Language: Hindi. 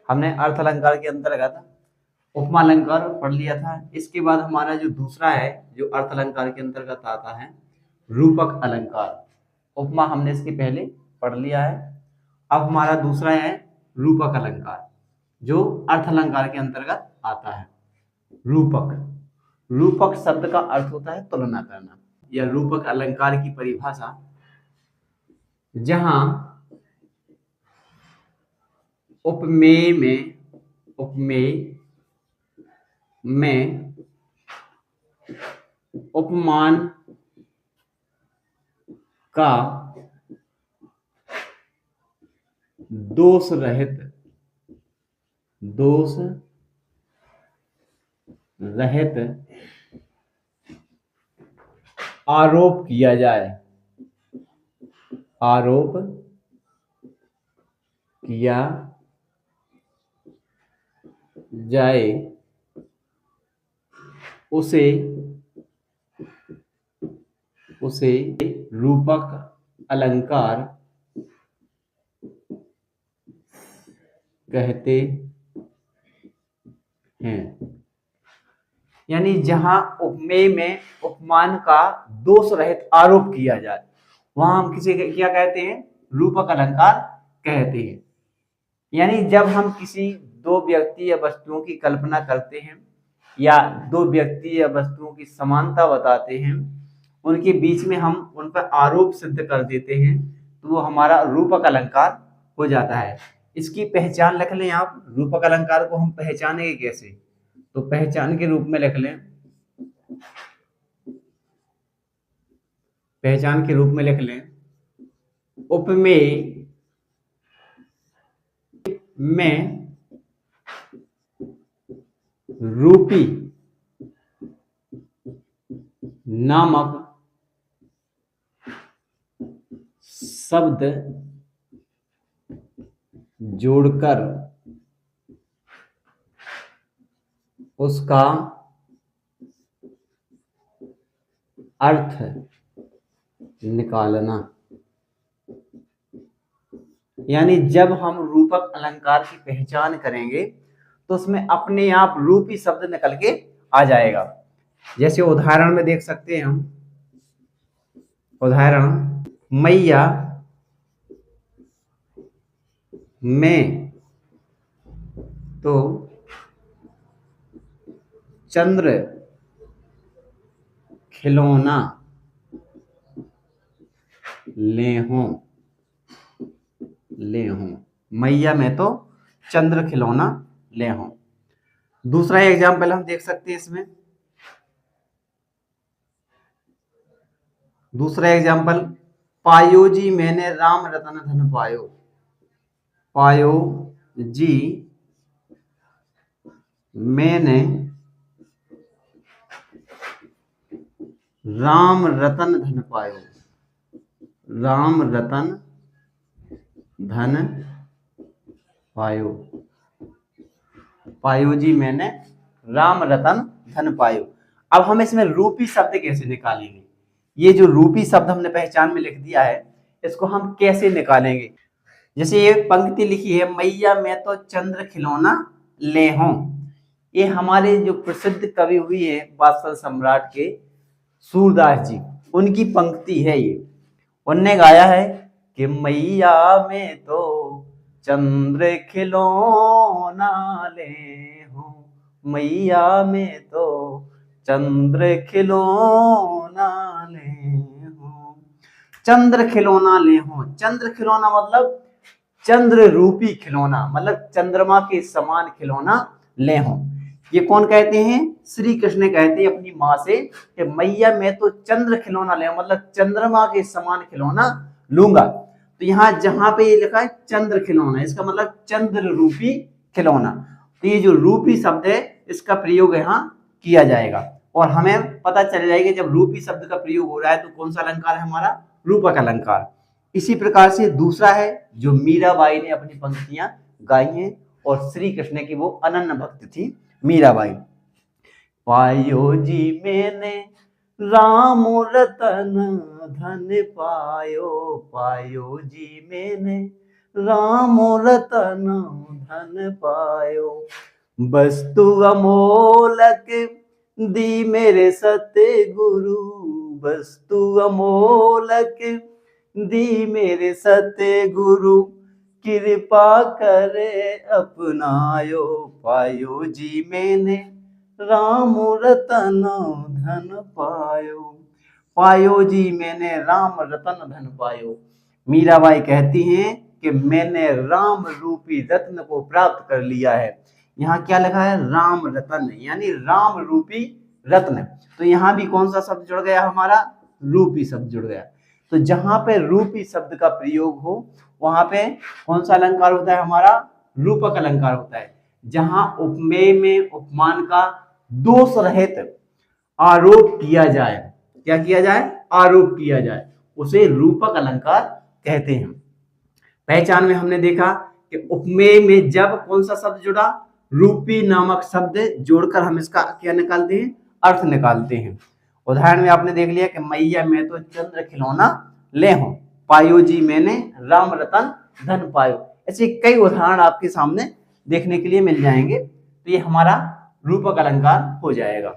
हमने अर्थ अलंकार के अंतर्गत उपमा अलंकार पढ़ लिया था। इसके बाद हमारा जो दूसरा है जो अर्थ अलंकार के अंतर्गत आता है रूपक अलंकार। उपमा हमने इसके पहले पढ़ लिया है। अब हमारा दूसरा है रूपक अलंकार जो अर्थ अलंकार के अंतर्गत आता है। रूपक रूपक शब्द का अर्थ होता है तुलना करना। यह रूपक अलंकार की परिभाषा जहां उपमेय में उपमान का दोष रहित आरोप किया जाए उसे रूपक अलंकार कहते हैं। यानी जहां उपमेय में उपमान का दोष रहित आरोप किया जाए वहां हम किसे क्या कहते हैं? रूपक अलंकार कहते हैं। यानी जब हम किसी दो व्यक्ति या वस्तुओं की कल्पना करते हैं या दो व्यक्ति या वस्तुओं की समानता बताते हैं, उनके बीच में हम उन पर आरोप सिद्ध कर देते हैं, तो वो हमारा रूपक अलंकार हो जाता है। इसकी पहचान लिख लें आप। रूपक अलंकार को हम पहचानेंगे कैसे? तो पहचान के रूप में लिख लें, उपमेय में रूपी नामक शब्द जोड़कर उसका अर्थ निकालना। यानी जब हम रूपक अलंकार की पहचान करेंगे तो उसमें अपने आप रूपी शब्द निकल के आ जाएगा। जैसे उदाहरण में देख सकते हैं हम, उदाहरण मैया में तो चंद्र खिलौना ले हों। मैया में तो चंद्र खिलौना ले हों। दूसरा एग्जाम्पल हम देख सकते हैं इसमें। दूसरा एग्जाम्पल, पायो जी मैंने राम रतन धन पायो। पायो जी मैंने राम रतन धन पायो। राम रतन धन पायो। पायो जी मैंने राम रतन धन पायो। अब हम इसमें रूपी शब्द कैसे निकालेंगे? ये जो रूपी शब्द हमने पहचान में लिख दिया है, इसको हम कैसे निकालेंगे? जैसे ये पंक्ति लिखी है, मैया मैं तो चंद्र खिलौना ले हों। ये हमारे जो प्रसिद्ध कवि हुई है बादशाह सम्राट के सूरदास जी, उनकी पंक्ति है ये। उनने गाया है कि मैया में तो चंद्र खिलौना ले हों। मैया में तो चंद्र खिलौना ले हों। चंद्र खिलौना ले हों। चंद्र खिलौना मतलब चंद्र रूपी खिलौना, मतलब चंद्रमा के समान खिलौना ले हों। ये कौन कहते हैं? श्री कृष्ण कहते हैं अपनी माँ से कि मैया मैं तो चंद्र खिलौना ले, मतलब चंद्रमा के समान खिलौना लूंगा। तो यहाँ जहां पे ये लिखा है चंद्र खिलौना, इसका मतलब चंद्र रूपी खिलौना। तो ये जो रूपी शब्द है इसका प्रयोग यहाँ किया जाएगा और हमें पता चल जाएगा जब रूपी शब्द का प्रयोग हो रहा है तो कौन सा अलंकार है हमारा? रूपक अलंकार। इसी प्रकार से दूसरा है जो मीराबाई ने अपनी पंक्तियां गाई हैं और श्री कृष्ण की वो अनन्य भक्त थी मीराबाई। पायो जी मैंने राम रतन धन पायो। पायो जी मैंने राम रतन धन पायो। वस्तु अमोलक दी मेरे सत्य गुरु, वस्तु अमोलक दी मेरे सत्य गुरु, कृपा करे अपनायो। पायो जी मैंने राम रतन धन पायो। पायो जी मैंने राम रतन धन पायो। मीराबाई कहती हैं कि मैंने राम रूपी रत्न को प्राप्त कर लिया है। यहाँ क्या लिखा है? राम रतन, यानी राम रूपी रत्न। तो यहाँ भी कौन सा शब्द जुड़ गया हमारा? रूपी शब्द जुड़ गया। तो जहां पे रूपी शब्द का प्रयोग हो वहां पे कौन सा अलंकार होता है हमारा? रूपक अलंकार होता है। जहां उपमेय में उपमान का दोष रहित आरोप किया जाए, क्या किया जाए? आरोप किया जाए, उसे रूपक अलंकार कहते हैं। पहचान में हमने देखा कि उपमेय में जब कौन सा शब्द जुड़ा? रूपी नामक शब्द जोड़कर हम इसका क्या निकालते हैं? अर्थ निकालते हैं। उदाहरण में आपने देख लिया कि मैया मैं तो चंद्र खिलौना ले हूं, पायो जी मैंने राम रतन धन पायो। ऐसे कई उदाहरण आपके सामने देखने के लिए मिल जाएंगे। तो ये हमारा रूपक अलंकार हो जाएगा।